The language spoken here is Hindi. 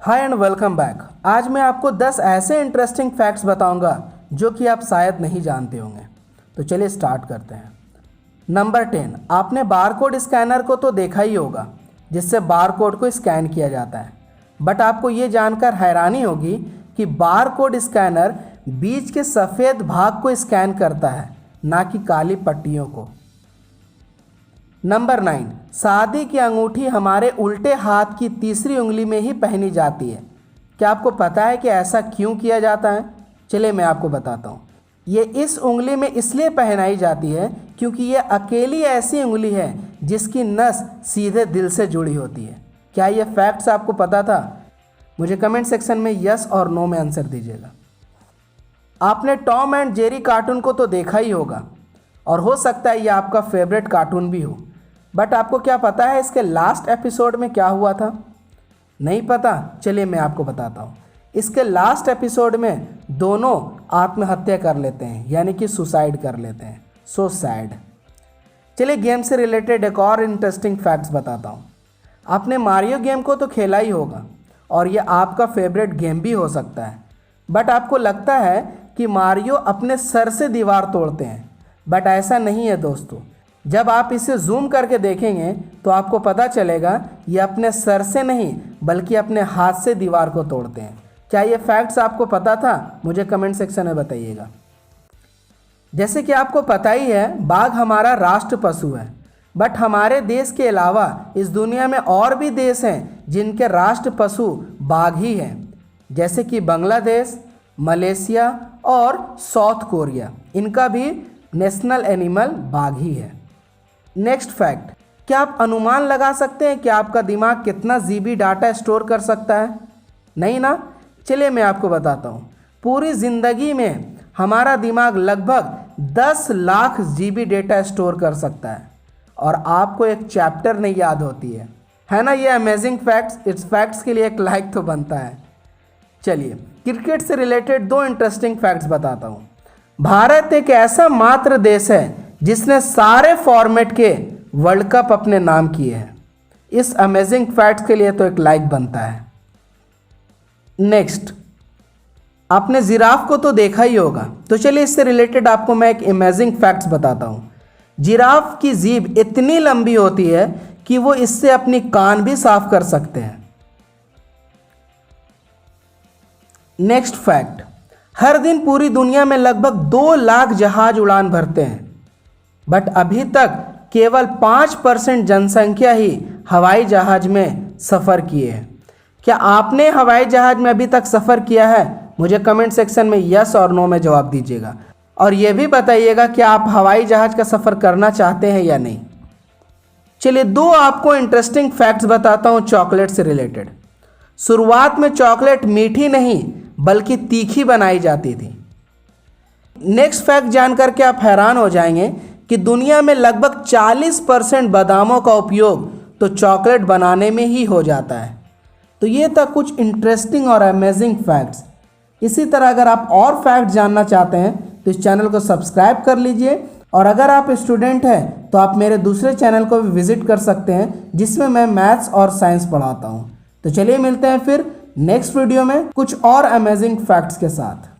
Hi and welcome back. आज मैं आपको 10 ऐसे इंटरेस्टिंग फैक्ट्स बताऊंगा जो कि आप शायद नहीं जानते होंगे। तो चलिए स्टार्ट करते हैं। नंबर 10, आपने बारकोड स्कैनर को तो देखा ही होगा जिससे बारकोड को स्कैन किया जाता है। बट आपको ये जानकर हैरानी होगी कि बारकोड स्कैनर बीच के सफ़ेद भाग को स्कैन करता है, ना कि काली पट्टियों को। नंबर 9, शादी की अंगूठी हमारे उल्टे हाथ की तीसरी उंगली में ही पहनी जाती है। क्या आपको पता है कि ऐसा क्यों किया जाता है? चलिए मैं आपको बताता हूँ। ये इस उंगली में इसलिए पहनाई जाती है क्योंकि ये अकेली ऐसी उंगली है जिसकी नस सीधे दिल से जुड़ी होती है। क्या ये फैक्ट्स आपको पता था? मुझे कमेंट सेक्शन में यस और नो में आंसर दीजिएगा। आपने टॉम एंड जेरी कार्टून को तो देखा ही होगा और हो सकता है ये आपका फेवरेट कार्टून भी हो। बट आपको क्या पता है इसके लास्ट एपिसोड में क्या हुआ था? नहीं पता? चलिए मैं आपको बताता हूँ। इसके लास्ट एपिसोड में दोनों आत्महत्या कर लेते हैं, यानी कि सुसाइड कर लेते हैं। So sad. चलिए गेम से रिलेटेड एक और इंटरेस्टिंग फैक्ट्स बताता हूँ। आपने मारियो गेम को तो खेला ही होगा और ये आपका फेवरेट गेम भी हो सकता है। बट आपको लगता है कि मारियो अपने सर से दीवार तोड़ते हैं, बट ऐसा नहीं है दोस्तों। जब आप इसे जूम करके देखेंगे तो आपको पता चलेगा ये अपने सर से नहीं बल्कि अपने हाथ से दीवार को तोड़ते हैं। क्या ये फैक्ट्स आपको पता था? मुझे कमेंट सेक्शन में बताइएगा। जैसे कि आपको पता ही है, बाघ हमारा राष्ट्र पशु है। बट हमारे देश के अलावा इस दुनिया में और भी देश हैं जिनके राष्ट्र पशु बाघ ही हैं, जैसे कि बांग्लादेश, मलेशिया और साउथ कोरिया। इनका भी नेशनल एनिमल बाघ ही है। नेक्स्ट फैक्ट, क्या आप अनुमान लगा सकते हैं कि आपका दिमाग कितना जीबी डाटा स्टोर कर सकता है? नहीं ना? चलिए मैं आपको बताता हूँ। पूरी ज़िंदगी में हमारा दिमाग लगभग 10 लाख जीबी डेटा स्टोर कर सकता है और आपको एक चैप्टर नहीं याद होती है ना? ये अमेजिंग फैक्ट्स। इट्स फैक्ट्स के लिए एक लाइक तो बनता है। चलिए क्रिकेट से रिलेटेड 2 इंटरेस्टिंग फैक्ट्स बताता हूँ। भारत एक ऐसा मात्र देश है जिसने सारे फॉर्मेट के वर्ल्ड कप अपने नाम किए हैं। इस अमेजिंग फैक्ट्स के लिए तो एक लाइक बनता है। नेक्स्ट, आपने जिराफ को तो देखा ही होगा, तो चलिए इससे रिलेटेड आपको मैं एक अमेजिंग फैक्ट्स बताता हूँ। जिराफ की जीभ इतनी लंबी होती है कि वो इससे अपनी कान भी साफ कर सकते हैं। नेक्स्ट फैक्ट, हर दिन पूरी दुनिया में लगभग 2 लाख जहाज उड़ान भरते हैं, बट अभी तक केवल 5% जनसंख्या ही हवाई जहाज में सफ़र किए हैं। क्या आपने हवाई जहाज में अभी तक सफ़र किया है? मुझे कमेंट सेक्शन में यस और नो में जवाब दीजिएगा और ये भी बताइएगा कि आप हवाई जहाज का सफ़र करना चाहते हैं या नहीं। चलिए 2 आपको इंटरेस्टिंग फैक्ट्स बताता हूँ चॉकलेट से रिलेटेड। शुरुआत में चॉकलेट मीठी नहीं बल्कि तीखी बनाई जाती थी। नेक्स्ट फैक्ट जानकर के आप हैरान हो जाएंगे कि दुनिया में लगभग 40% बादामों का उपयोग तो चॉकलेट बनाने में ही हो जाता है। तो ये था कुछ इंटरेस्टिंग और अमेजिंग फैक्ट्स। इसी तरह अगर आप और फैक्ट जानना चाहते हैं तो इस चैनल को सब्सक्राइब कर लीजिए और अगर आप स्टूडेंट हैं तो आप मेरे दूसरे चैनल को भी विजिट कर सकते हैं जिसमें मैं मैथ्स और साइंस पढ़ाता हूँ। तो चलिए मिलते हैं फिर नेक्स्ट वीडियो में कुछ और अमेजिंग फैक्ट्स के साथ।